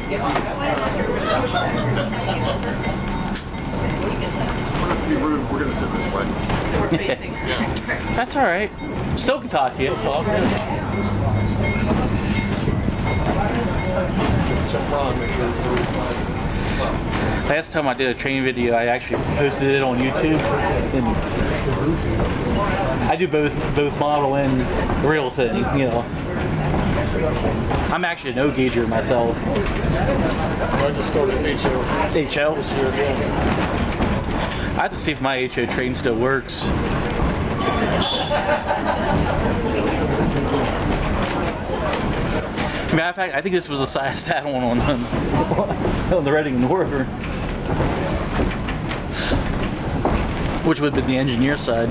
Be rude. We're gonna sit this way. So we're facing. Yeah. That's all right. Still can talk to you. Talk. Last time I did a training video, I actually posted it on YouTube. And I do both model and real thing, you know. I'm actually a no-gauger myself. I just started HO. HO? This year, yeah. I have to see if my HO train still works. Matter of fact, I think this was the size that one on the Reading Northern, which would have been the engineer side.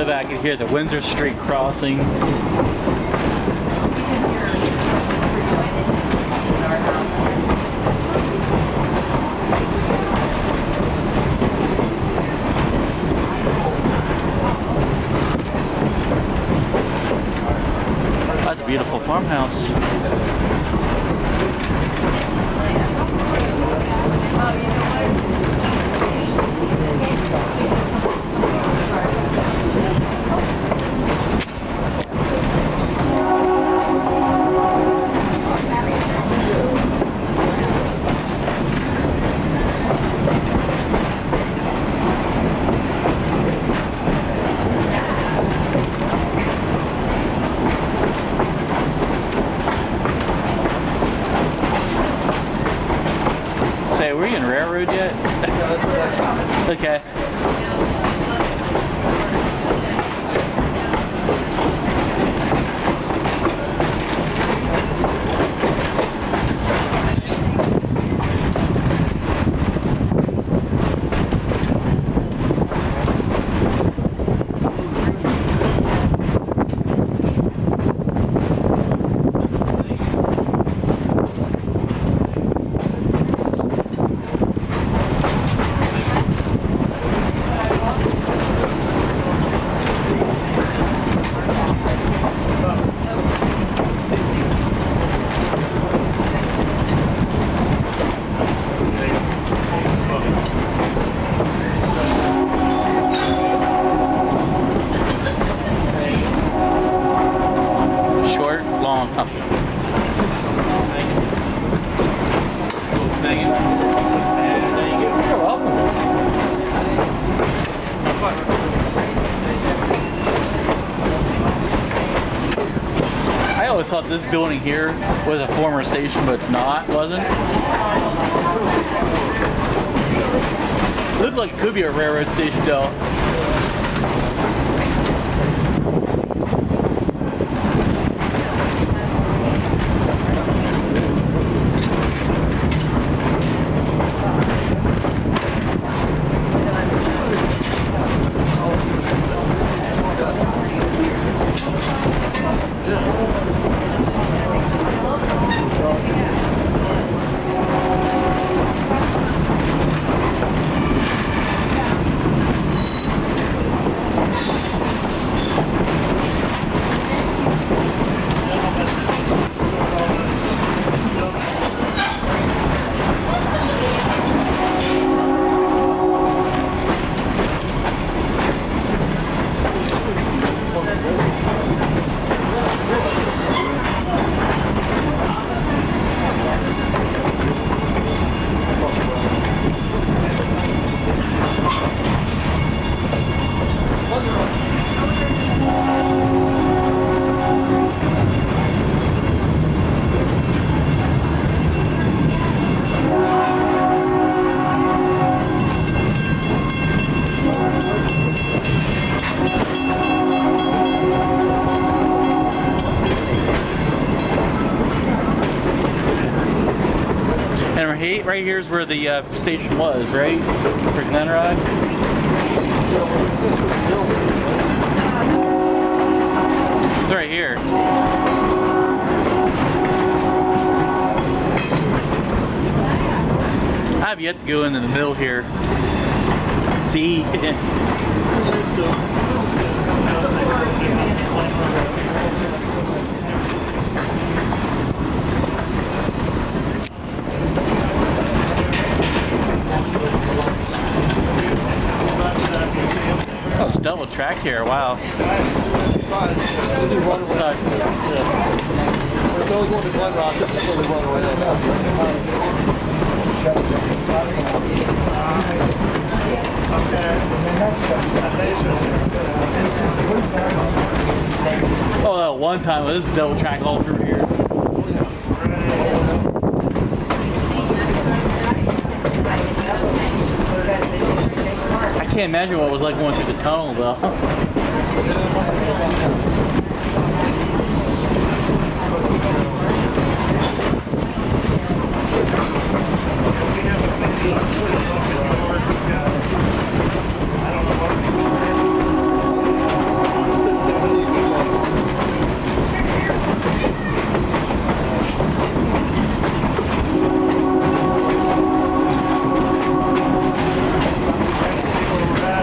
I could hear the Windsor Street crossing. That's a beautiful farmhouse. Say, were you in railroad yet? Okay. I always thought this building here was a former station, but it's not, wasn't it? Looked like it could be a railroad station though. then right here's where the station was, right? For Glenrock. It's right here. I have yet to go into the middle here to eat. Oh, it's double track here. Wow. That sucks. We're going to Glenrock. This is where we run around. Oh, that one time it was double track all through here. I can't imagine what it was like going through the tunnel though.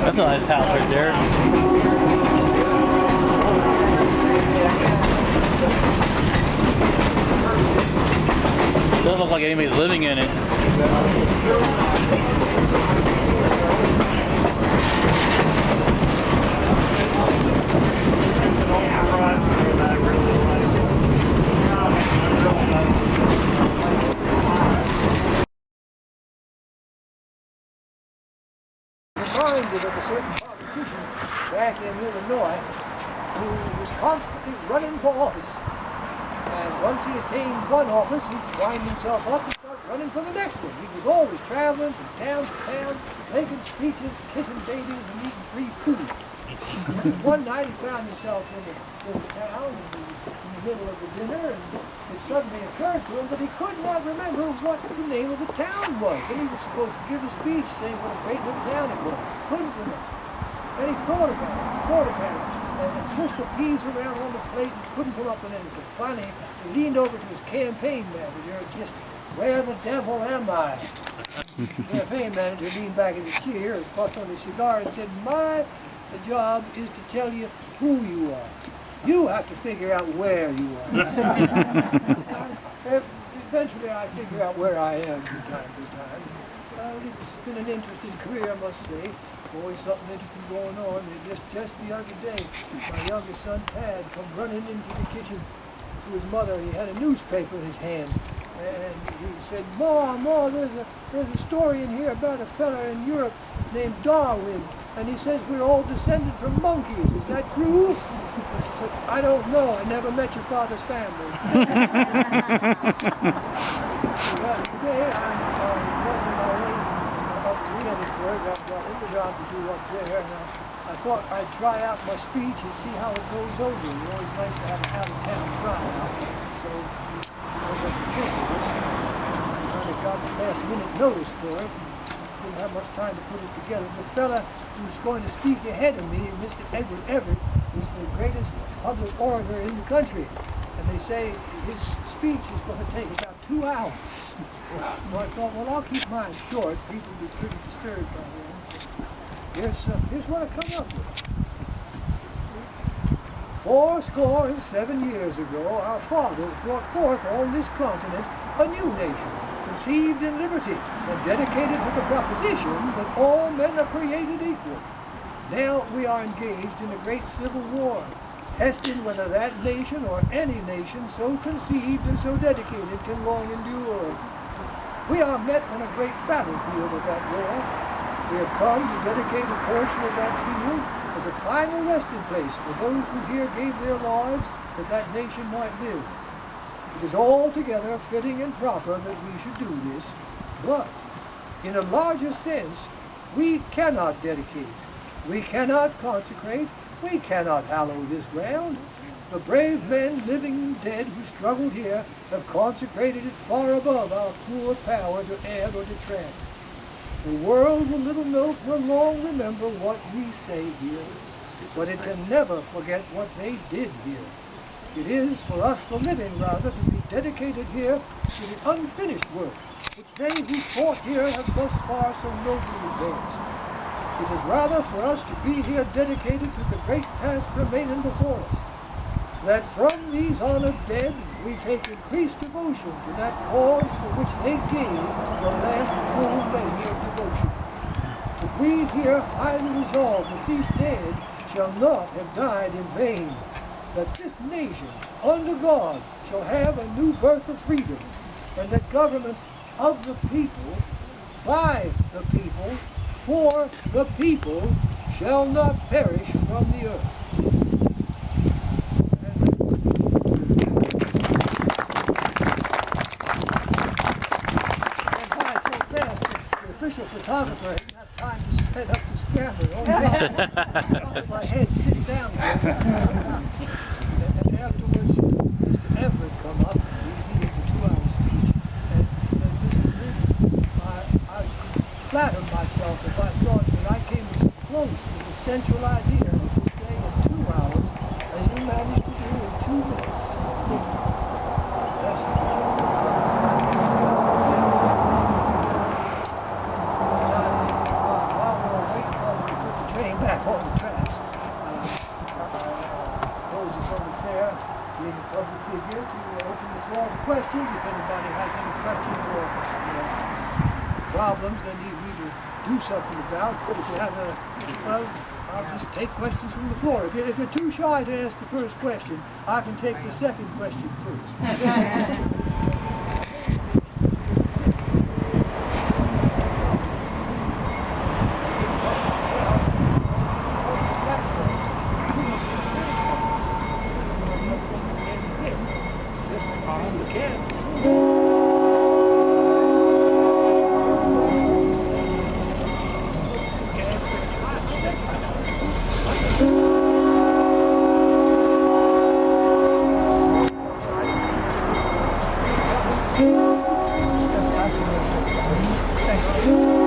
That's a nice house right there. Doesn't look like anybody's living in it. Reminded of a certain politician back in Illinois who was constantly running for office. And once he attained one office, he'd wind himself up and start running for the next one. He was always traveling from town to town, making speeches, kissing babies, and eating free food. And one night he found himself in a little town in the middle of the dinner, and it suddenly occurred to him that he could not remember what the name of the town was. And he was supposed to give a speech saying what a great little town it was. Couldn't remember. And he thought about it, and pushed the peas around on the plate and couldn't come up with anything. Finally, he leaned over to his campaign manager and just, "Where the devil am I?" The campaign manager leaned back in his chair and puffed on his cigar and said, "The job is to tell you who you are. You have to figure out where you are." Eventually I figure out where I am from time to time. It's been an interesting career, I must say. Always something interesting going on. And just the other day, my youngest son, Tad, come running into the kitchen to his mother. He had a newspaper in his hand. And he said, Ma, there's a story in here about a fella in Europe named Darwin. And he says we're all descended from monkeys. Is that true? I said, "I don't know. I never met your father's family." Well, today I'm working my way up to Gettysburg. I've got a job to do up there. And I thought I'd try out my speech and see how it goes over. It's always nice to have an out-of-town tryout. So I was at the this. I kind of got last-minute notice for it. Didn't have much time to put it together. The fella who was going to speak ahead of me, Mr. Edward Everett, was the greatest public orator in the country. And they say his speech is going to take about 2 hours. So I thought, well, I'll keep mine short. People will be pretty disturbed by them. So here's what I come up with. 87 years ago, our fathers brought forth on this continent a new nation, conceived in liberty and dedicated to the proposition that all men are created equal. Now we are engaged in a great civil war, testing whether that nation or any nation so conceived and so dedicated can long endure. We are met on a great battlefield of that war. We have come to dedicate a portion of that field as a final resting place for those who here gave their lives that that nation might live. It is altogether fitting and proper that we should do this, but in a larger sense, we cannot dedicate, we cannot consecrate, we cannot hallow this ground. The brave men, living and dead, who struggled here, have consecrated it far above our poor power to add or detract. The world will little note will long remember what we say here, but it can never forget what they did here. It is for us, the living rather, to be dedicated here to the unfinished work, which they who fought here have thus far so nobly advanced. It is rather for us to be here dedicated to the great task remaining before us, that from these honored dead we take increased devotion to that cause for which they gave the last full measure of devotion. But we here highly resolve that these dead shall not have died in vain, that this nation, under God, shall have a new birth of freedom, and that government of the people, by the people, for the people, shall not perish from the earth. Official photographer didn't have time to set up his camera. If I had sit down here. And afterwards, Mr. Everett come up, he gave the 2-hour speech, and he said, Mr. Ridge, I flattered myself if I thought that I came as close to the central idea of this day in 2 hours as you managed to do in 2 minutes. Back on the tracks. Those are from there, being a public figure, to open the floor for questions. If anybody has any questions or problems they need me to do something about, if you have I'll just take questions from the floor. If you're too shy to ask the first question, I can take the second question first. Thank you.